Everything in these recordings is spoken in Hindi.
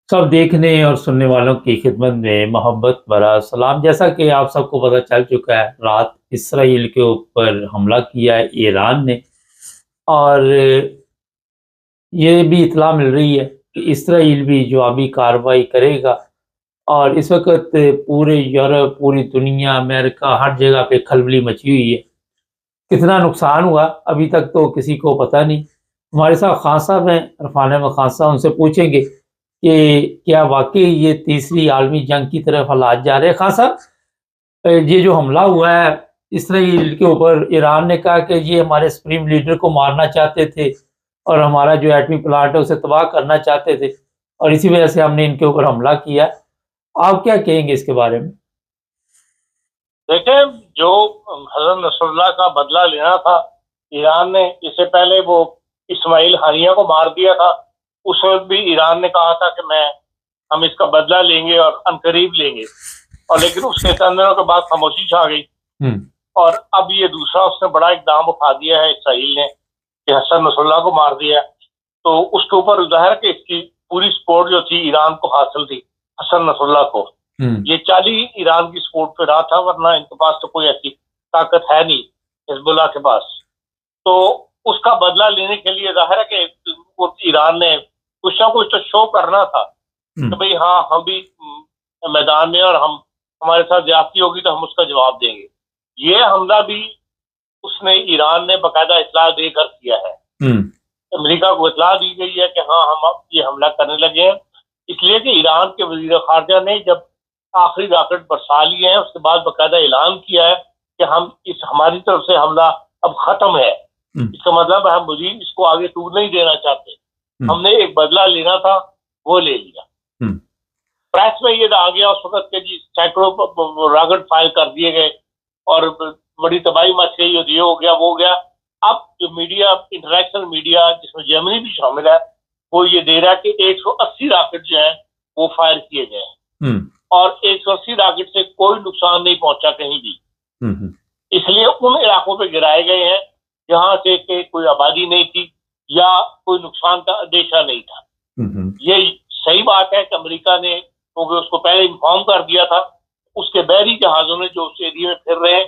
सब देखने और सुनने वालों की खिदमत में मोहब्बत भरा सलाम। जैसा कि आप सबको पता चल चुका है, रात इसराइल के ऊपर हमला किया है ईरान ने। और ये भी इत्तला मिल रही है कि इसराइल भी जवाबी कार्रवाई करेगा। और इस वक्त पूरे यूरोप, पूरी दुनिया, अमेरिका, हर जगह पे खलबली मची हुई है। कितना नुकसान हुआ अभी तक तो किसी को पता नहीं। हमारे साथ खान साहब हैं, इरफान अहमद खान साहब, उनसे पूछेंगे कि क्या वाकई ये तीसरी आलमी जंग की तरफ हालात जा रहे हैं। खान साहब, ये जो हमला हुआ है इसराइल के ऊपर, ईरान ने कहा कि ये हमारे सुप्रीम लीडर को मारना चाहते थे और हमारा जो एटमी प्लांट है उसे तबाह करना चाहते थे, और इसी वजह से हमने इनके ऊपर हमला किया। आप क्या कहेंगे इसके बारे में? देखें, जो हजरत नसरुल्लाह का बदला लेना था, ईरान ने इससे पहले वो इस्माइल हानिया को मार दिया था। उस वक्त भी ईरान ने कहा था कि हम इसका बदला लेंगे और अनकरीब लेंगे, और लेकिन उसके चंद दिनों के बाद खामोशी छा गई। और अब ये दूसरा उसने बड़ा इकदाम उठा दिया है इसराइल ने कि हसन नसरुल्लाह को मार दिया। तो उसके ऊपर जाहिर है कि इसकी पूरी सपोर्ट जो थी ईरान को हासिल थी, हसन नसरुल्लाह को। ये चाली ईरान की सपोर्ट पे रहा था, वरना इनके पास तो कोई ऐसी ताकत है नहीं हिजबुल्लाह के पास। तो उसका बदला लेने के लिए जाहिर है कि ईरान ने कुछ ना कुछ तो शो करना था कि भाई हाँ, हम भी मैदान में, और हमारे साथ ज्यादती होगी तो हम उसका जवाब देंगे। ये हमला भी उसने, ईरान ने बाकायदा इतला देकर किया है। अमेरिका को इतला दी गई है कि हाँ, हम अब ये हमला करने लगे हैं। इसलिए कि ईरान के वजीर खारजा ने जब आखिरी रॉकेट बरसा लिए हैं, उसके बाद बाकायदा ऐलान किया है कि हमारी तरफ से हमला अब खत्म है। इसका मतलब हम मजीद इसको आगे टूर नहीं देना चाहते। हमने एक बदला लेना था, वो ले लिया। प्रेस में ये आ गया उस वक्त के जी सैकड़ों रॉकेट फायर कर दिए गए और बड़ी तबाही मच गई, और ये हो गया, वो हो गया। अब जो मीडिया, इंटरनेशनल मीडिया जिसमें जर्मनी भी शामिल है, वो ये दे रहा है कि 180 रॉकेट जो है वो फायर किए गए, और 180 रॉकेट से कोई नुकसान नहीं पहुंचा कहीं भी। इसलिए उन इलाकों पे गिराए गए हैं जहां से कोई आबादी नहीं थी या कोई नुकसान का अंदेशा नहीं था। ये सही बात है कि अमेरिका ने, क्योंकि उसको पहले इन्फॉर्म कर दिया था, उसके बहरी जहाजों ने जो उस एरिया में फिर रहे हैं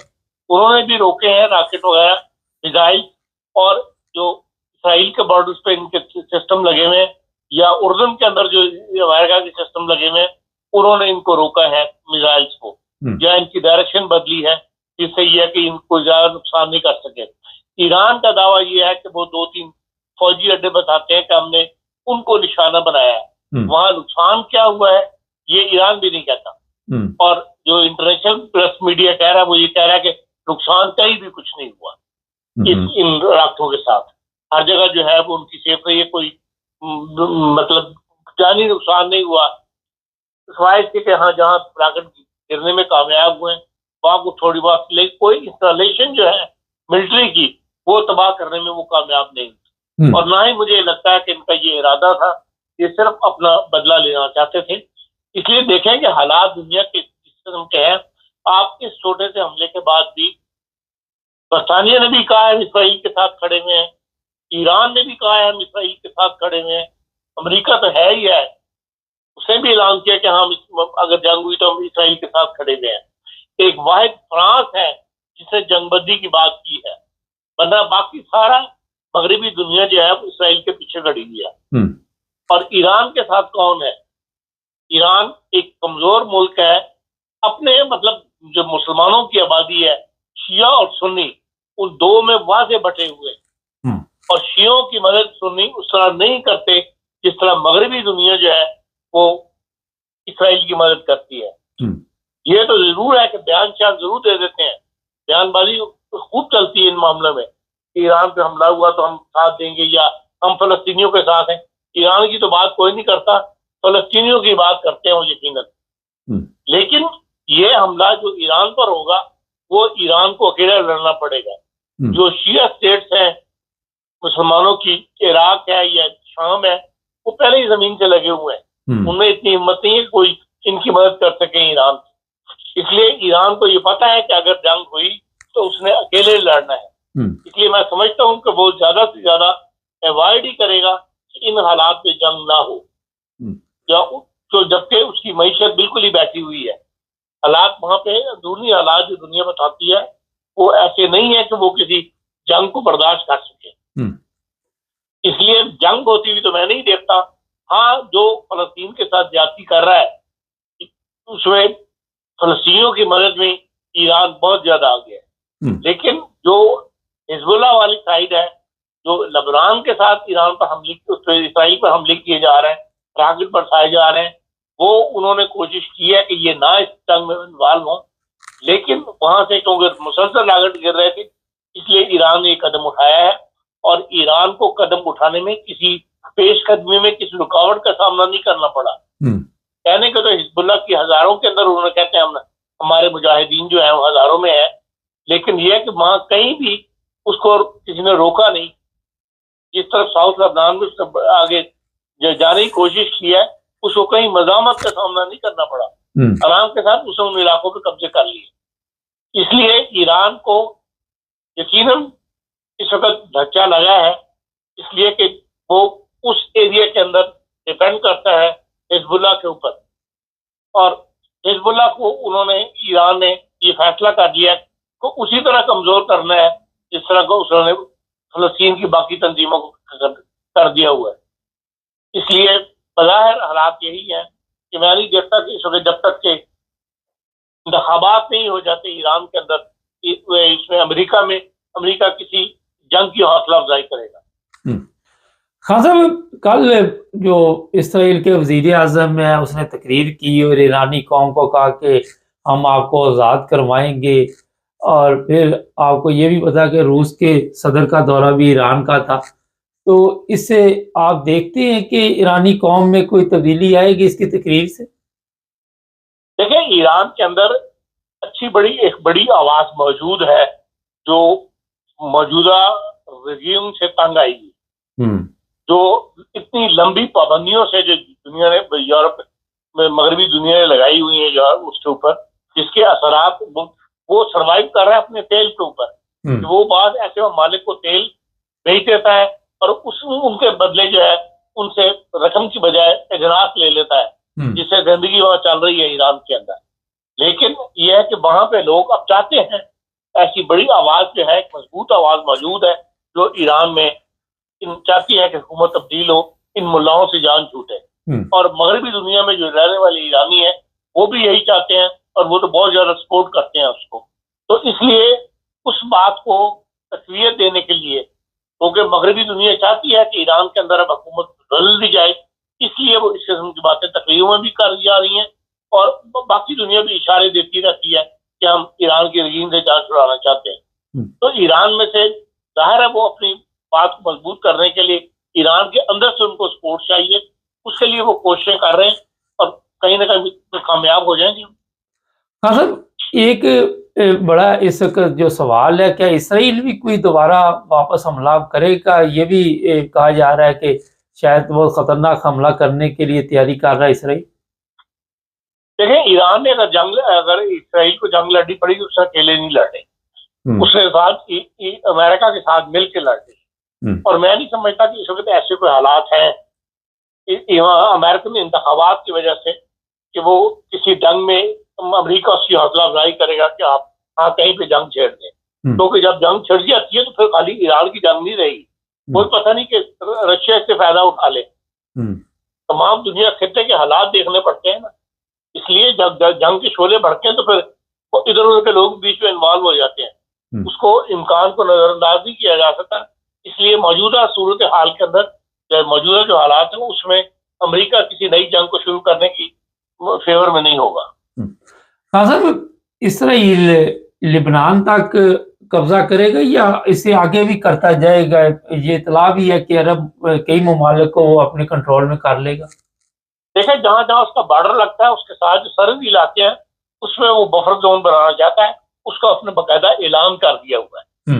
उन्होंने भी रोके हैं रॉकेट वगैरह, मिसाइल। और जो इसराइल के बॉर्डर्स पे इनके सिस्टम लगे हुए हैं, या उर्दन के अंदर जो अमेरिका के सिस्टम लगे हुए हैं, उन्होंने इनको रोका है मिसाइल्स को, या इनकी डायरेक्शन बदली है, जिससे यह है कि इनको ज्यादा नुकसान नहीं कर सके। ईरान का दावा यह है कि वो 2-3 फौजी अड्डे बताते हैं कि हमने उनको निशाना बनाया है। वहां नुकसान क्या हुआ है ये ईरान भी नहीं कहता। और जो इंटरनेशनल प्रेस मीडिया कह रहा है, वो ये कह रहा है कि नुकसान कहीं भी कुछ नहीं हुआ इन राख्तों के साथ। हर जगह जो है वो उनकी सेफ रही है, कोई मतलब जानी नुकसान नहीं हुआ। सिवाय इसके कि हाँ, जहाँ रॉकेट गिरने में कामयाब हुए वहां को थोड़ी बहुत, लेकिन कोई इंस्टॉलेशन जो है मिलिट्री की वो तबाह करने में वो कामयाब नहीं हुई। और ना ही मुझे लगता है कि इनका ये इरादा था, ये सिर्फ अपना बदला लेना चाहते थे। इसलिए देखें कि हालात दुनिया के जिस किस्म के हैं। आप इस छोटे से हमले के बाद भी बरतानिया ने भी कहा है इसराइल के साथ खड़े हुए हैं, ईरान ने भी कहा है हम इसराइल के साथ खड़े हुए हैं, अमेरिका तो है ही है, उसने भी ऐलान किया कि हम अगर जंग हुई तो हम इसराइल के साथ खड़े हुए हैं। एक वाहिद फ्रांस है जिसने जंगबंदी की बात की है, वरना बाकी सारा मगरबी दुनिया जो है इसराइल के पीछे खड़ी हुई है। और ईरान के साथ कौन है? ईरान एक कमजोर मुल्क है, अपने मतलब जो मुसलमानों की आबादी है, शिया और सुन्नी, उन दो में वाजे बटे हुए। और शियों की मदद सुन्नी उस तरह नहीं करते जिस तरह मगरबी दुनिया जो है वो इसराइल की मदद करती है। ये तो जरूर है कि बयान शायद जरूर दे देते हैं, बयानबाजी खूब चलती है इन मामलों में। ईरान पे हमला हुआ तो हम साथ देंगे, या हम फलस्तीनियों के साथ हैं। ईरान की तो बात कोई नहीं करता, फलस्तीनियों की बात करते हैं वो यकीनन। लेकिन ये हमला जो ईरान पर होगा वो ईरान को अकेला लड़ना पड़ेगा। जो शिया स्टेट्स हैं मुसलमानों की, इराक है या शाम है, वो पहले ही जमीन से लगे हुए हैं, उनमें इतनी हिम्मत नहीं है कोई इनकी मदद कर सके ईरान। इसलिए ईरान को ये पता है कि अगर जंग हुई तो उसने अकेले लड़ना है। इसलिए मैं समझता हूँ कि वो ज्यादा से ज्यादा अवॉइड ही करेगा कि इन हालात में जंग ना हो, या तो जबकि उसकी मईशत बिल्कुल ही बैठी हुई है। हालात वहां पे अंदरूनी हालात जो दुनिया बताती है वो ऐसे नहीं है कि वो किसी जंग को बर्दाश्त कर सके। हम्म, इसलिए जंग होती हुई तो मैं नहीं देखता। हाँ, जो फलस्तीन के साथ ज्यादती कर रहा है उसमें फलस्तीनियों की मदद में ईरान बहुत ज्यादा आगे है। लेकिन जो हिजबुल्लाह वाली साइड है, जो लेबनान के साथ ईरान पर हमले, इसराइल पर हमले किए जा रहे हैं, रॉकेट बरसाए जा रहे हैं, वो उन्होंने कोशिश की है कि ये ना इस जंग में इन्वॉल्व हो। लेकिन वहां से क्योंकि मुसलसल रॉकेट गिर रहे थे, इसलिए ईरान ने कदम उठाया है। और ईरान को कदम उठाने में किसी पेशकदमी में किसी रुकावट का सामना नहीं करना पड़ा। कहने को तो हिजबुल्लाह की हजारों के अंदर उन्होंने कहते हैं हमारे मुजाहिदीन जो है वो हजारों में है, लेकिन यह है कि वहां कहीं भी उसको किसी ने रोका नहीं। जिस तरफ साउथ लेबनान में उसने आगे जो जाने की कोशिश की है, उसको कहीं मजामत का सामना नहीं करना पड़ा। आराम के साथ उसने उन इलाकों पे कब्जे कर लिए। इसलिए ईरान को यकीनन इस वक्त धक्का लगा है, इसलिए कि वो उस एरिया के अंदर डिपेंड करता है हिजबुल्लाह के ऊपर। और हिजबुल्लाह को ईरान ने ये फैसला कर लिया को उसी तरह कमजोर करना है जिस तरह को उसने फलस्तीन की बाकी तंजीमों को कर दिया हुआ है। इसलिए बज़ाहिर हालात यही है कि मैं नहीं देखता कि इस वक्त जब तक के इंतखाबात नहीं हो जाते ईरान के अंदर, इसमें अमेरिका किसी जंग की हौसला अफजाई करेगा। खान साहब, कल जो इसराइल के वजीर आजम है उसने तकरीर की और ईरानी कौम को कहा कि हम आपको आज़ाद करवाएंगे, और फिर आपको ये भी पता कि रूस के सदर का दौरा भी ईरान का था। तो इससे आप देखते हैं कि ईरानी कौम में कोई तब्दीली आएगी इसकी तकरीर से? देखिए, ईरान के अंदर एक बड़ी आवाज मौजूद है जो मौजूदा रजीम से तंग आएगी, जो इतनी लंबी पाबंदियों से जो दुनिया ने, यूरोप में मगरबी दुनिया ने लगाई हुई है उसके ऊपर, जिसके असरात वो सरवाइव कर रहा है अपने तेल के ऊपर। वो बाद ऐसे मालिक को तेल बेच देता है और उनके बदले जो है उनसे रकम की बजाय एजनास ले लेता है, जिससे जिंदगी वहां चल रही है ईरान के अंदर। लेकिन यह है कि वहां पे लोग अब चाहते हैं, ऐसी बड़ी आवाज जो है, एक मजबूत आवाज मौजूद है जो ईरान में चाहती है कि हुकूमत तब्दील हो, इन मुल्लाओं से जान छूटे। और मगरबी दुनिया में जो रहने वाले ईरानी है वो भी यही चाहते हैं और वो तो बहुत ज्यादा सपोर्ट करते हैं उसको। तो इसलिए उस बात को तस्वीर देने के लिए, क्योंकि मगरबी दुनिया चाहती है कि ईरान के अंदर अब हुकूमत बदल दी जाए, इसलिए वो इस किस्म की बातें तकरीरों में भी कर जा रही हैं और बाकी दुनिया भी इशारे देती रहती है कि हम ईरान की रजीम से जान छुड़ाना चाहते हैं। तो ईरान में से जाहिर है वो अपनी बात को मजबूत करने के लिए ईरान के अंदर से उनको सपोर्ट चाहिए, उसके लिए वो कोशिशें कर रहे हैं और कहीं ना कहीं तो कामयाब हो जाएंगे। हाँ सर, एक बड़ा इस वक्त जो सवाल है, क्या इसराइल भी कोई दोबारा वापस हमला करेगा? ये भी कहा जा रहा है कि शायद वो खतरनाक हमला करने के लिए तैयारी कर रहा है इसराइल। देखिए, ईरान ने अगर इसराइल को जंग लड़नी पड़ी तो उसने अकेले नहीं लड़े, उसके साथ अमेरिका के साथ मिलकर लड़े। और मैं नहीं समझता कि इस वक्त ऐसे कोई हालात हैं अमेरिकन इंतखाबात की वजह से कि वो किसी जंग में अमेरिका उसकी हौसला अफजाई करेगा कि आप हाँ कहीं पे जंग छेड़ दें। क्योंकि जब जंग छिड़ जाती है तो फिर खाली ईरान की जंग नहीं रहेगी, कोई पता नहीं कि रशिया इससे फायदा उठा ले। तमाम दुनिया खित्ते के हालात देखने पड़ते हैं ना, इसलिए जब जंग के शोले भड़के हैं तो फिर इधर उधर के लोग बीच में इन्वॉल्व हो जाते हैं। उसको इम्कान को नजरअंदाज नहीं किया जा सकता। इसलिए मौजूदा सूरत हाल के अंदर मौजूदा जो हालात है उसमें अमेरिका किसी नई जंग को शुरू करने की फेवर में नहीं होगा। हाँ सर, इसराइल लेबनान तक कब्जा करेगा या इससे आगे भी करता जाएगा? ये इतला भी है कि अरब कई ममालिक को वो अपने कंट्रोल में कर लेगा। देखिए, जहां जहां उसका बॉर्डर लगता है उसके साथ जो सरहदी इलाके हैं उसमें वो बफर जोन बनाना चाहता है, उसका उसने बाकायदा ऐलान कर दिया हुआ है।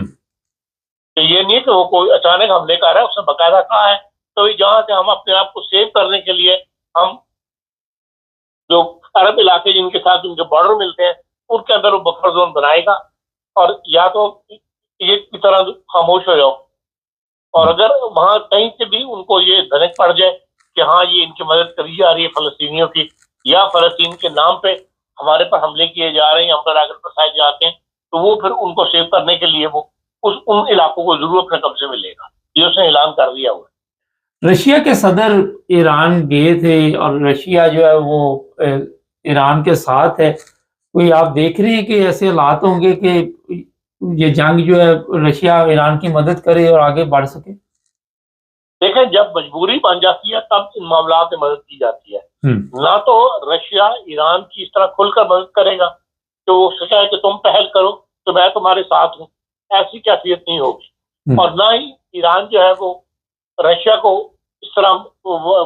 तो ये नहीं कि वो कोई अचानक हमले कर रहा है, उसने बाकायदा कहा है तो जहां से हम अपने आप को सेव करने के लिए हम जो अरब इलाके जिनके साथ उनके बॉर्डर मिलते हैं उनके अंदर वो बफर जोन बनाएगा, और या तो ये की तरह खामोश हो जाओ, और अगर वहां कहीं से भी उनको ये धनक पड़ जाए कि हाँ ये इनकी मदद करी जा रही है फ़लस्तीनियों की, या फ़लस्तीन के नाम पे हमारे पर हमले किए जा रहे हैं, हम पर आकर फंसाए जाते हैं, तो वो फिर उनको सेव करने के लिए वो उन इलाकों को जरूर अपने कब्जे में लेगा। ये उसने ऐलान कर दिया हुआ है। रशिया के सदर ईरान गए थे और रशिया जो है वो ईरान के साथ है। कोई आप देख रहे हैं कि ऐसे हालात होंगे कि ये जंग जो है रशिया ईरान की मदद करे और आगे बढ़ सके? देखें, जब मजबूरी बन जाती है तब इन मामला में मदद की जाती है। ना तो रशिया ईरान की इस तरह खुलकर मदद करेगा तो वो सोचा है कि तुम पहल करो तो मैं तुम्हारे साथ हूँ, ऐसी कैफियत नहीं होगी। और ना ही ईरान जो है वो रशिया को इस तरह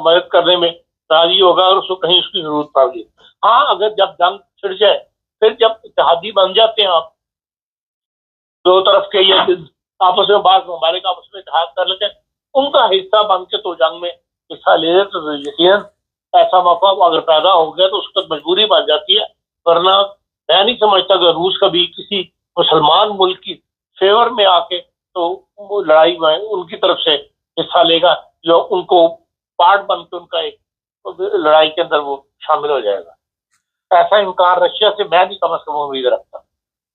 मदद करने में राजी होगा और उसको कहीं उसकी जरूरत पड़ेगी। हाँ, अगर जब जंग छिड़ जाए, फिर जब इत्तेहादी बन जाते हैं आप दो तरफ के, ये आपस में बात ममालिक आपस में इत्तेहाद कर लेते हैं, उनका हिस्सा बन के तो जंग में हिस्सा ले लेते तो यकीनन ऐसा मौका अगर पैदा हो गया तो उसका मजबूरी बन जाती है। वरना मैं नहीं समझता कि रूस कभी किसी मुसलमान मुल्क की फेवर में आके तो वो लड़ाई में उनकी तरफ से हिस्सा लेगा, जो उनको पार्ट बन के उनका एक लड़ाई के अंदर वो शामिल हो जाएगा। ऐसा इनकार रशिया से मैं भी कम से कम उम्मीद रखता।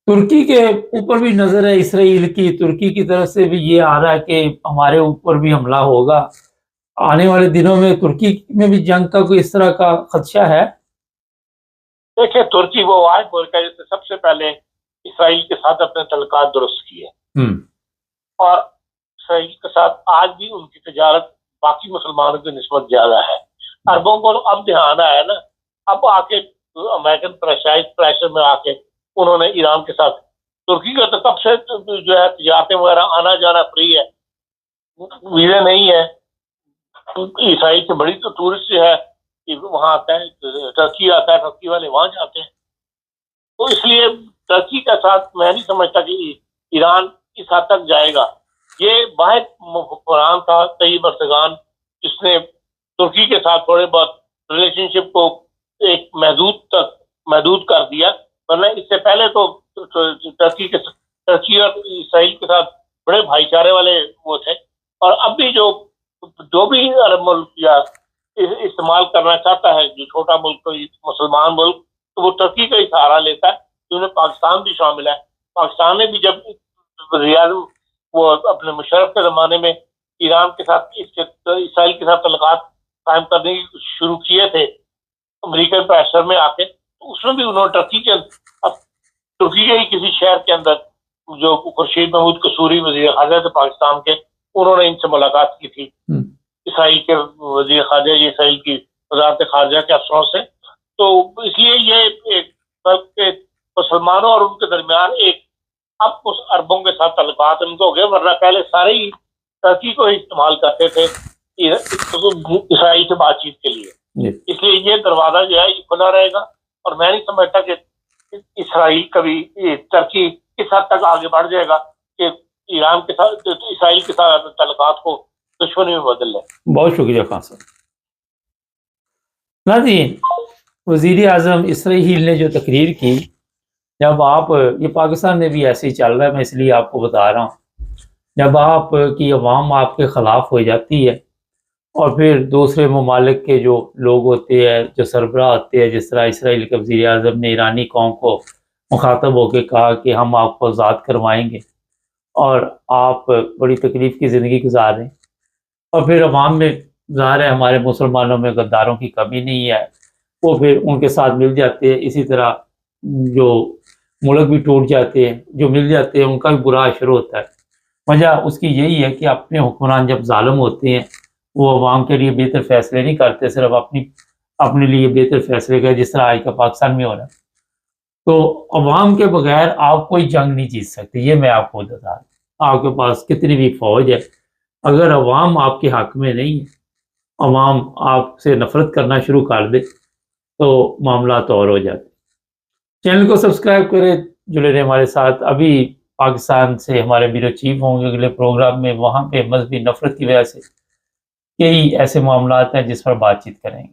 तुर्की के ऊपर भी नजर है इसराइल की, तुर्की की तरफ से भी ये आ रहा है कि हमारे ऊपर भी हमला होगा आने वाले दिनों में। तुर्की में भी जंग का कोई इस तरह का खदशा है? देखिए, तुर्की वो आज मुल्क है जिसने सबसे पहले इसराइल के साथ अपने तल्लुकात दुरुस्त किए और इसराइल के साथ आज भी उनकी तजारत बाकी मुसलमानों की निस्बत ज्यादा है। अरबों को अब ध्यान आया ना, अब आके अमेरिकन प्रेशर में आके उन्होंने ईरान के साथ, तुर्की का तो तब से जो है तजारतें वगैरह आना जाना फ्री है, वीज़े नहीं है। इसराइल से बड़ी तो टूरिस्ट है कि वहाँ आता है, टर्की आता है, टर्की वाले वहाँ जाते हैं। तो इसलिए टर्की के साथ मैं नहीं समझता कि ईरान इस हद तक जाएगा। ये वाहिद हुक्मरान था तैयब अर्दगान जिसने तुर्की के साथ थोड़े बहुत रिलेशनशिप को एक महदूद कर दिया, वरना इससे पहले तो टर्की और इसराइल के साथ बड़े भाईचारे वाले वो थे। और अब भी जो भी अरब मुल्क या इस्तेमाल करना चाहता है, जो छोटा मुल्क कोई मुसलमान मुल्क, तो वो टर्की का ही सहारा लेता है, जिसमें पाकिस्तान भी शामिल है। पाकिस्तान ने भी जब रियाद वो अपने मुशर्रफ के ज़माने में ईरान के साथ इसराइल के साथ तल्लुकात कायम करने की शुरू किए थे अमेरिकन प्रेशर में आके, तो उसमें भी उन्होंने तुर्की के ही किसी शहर के अंदर जो खुर्शीद महमूद कसूरी वज़ीर ख़ारजा थे पाकिस्तान के, उन्होंने इनसे मुलाकात की थी इसराइल के वज़ीर ख़ारजा, इसराइल की वज़ारत ख़ारजा के अफसरों से। तो इसलिए ये एक मुसलमानों और उनके दरमियान एक अब उस अरबों के साथ तल्लुकात उनको हो गए, वरना पहले सारे ही टर्की को ही इस्तेमाल करते थे इसराइल से बातचीत के लिए। इसलिए ये दरवाजा जो है ये खुला रहेगा और मैं नहीं समझता कि इसराइल कभी टर्की इस हद तक आगे बढ़ जाएगा कि ईरान के साथ इसराइल के साथ तल्लुकात को दुश्मनी में बदल ले। बहुत शुक्रिया खान साहब। नाज़रीन, वज़ीर आज़म इसराइल ने जो तकरीर की, जब आप ये पाकिस्तान में भी ऐसे ही चल रहा है, मैं इसलिए आपको बता रहा हूँ, जब आप की अवाम आपके ख़िलाफ़ हो जाती है और फिर दूसरे ममालिक के जो लोग होते हैं, जो सरबराह होते हैं, जिस तरह इसराइल के वज़ीर आज़म ने ईरानी कौम को मुखातब होकर कहा कि हम आपको आज़ाद करवाएंगे और आप बड़ी तकलीफ़ की ज़िंदगी गुजार रहे हैं, और फिर अवाम में ज़ाहिर है हमारे मुसलमानों में गद्दारों की कमी नहीं है, वो फिर उनके साथ मिल जाते हैं। इसी तरह जो मुल्क भी टूट जाते हैं, जो मिल जाते हैं उनका भी बुरा असर होता है। वजह उसकी यही है कि अपने हुक्मरान जब जालिम होते हैं वो अवाम के लिए बेहतर फैसले नहीं करते, सिर्फ अपने लिए बेहतर फैसले कर, जिस तरह आज का पाकिस्तान में हो रहा है। तो अवाम के बगैर आप कोई जंग नहीं जीत सकते, ये मैं आपको बता दूँ। आपके पास कितनी भी फौज है, अगर अवाम आपके हक में नहीं है, अवाम आपसे नफरत करना शुरू कर दे तो मामला तो और हो जाते। चैनल को सब्सक्राइब करें, जुड़े रहे हमारे साथ। अभी पाकिस्तान से हमारे ब्यूरो चीफ होंगे अगले प्रोग्राम में, वहाँ पे मजहबी नफरत की वजह से कई ऐसे मामलात हैं जिस पर बातचीत करेंगे।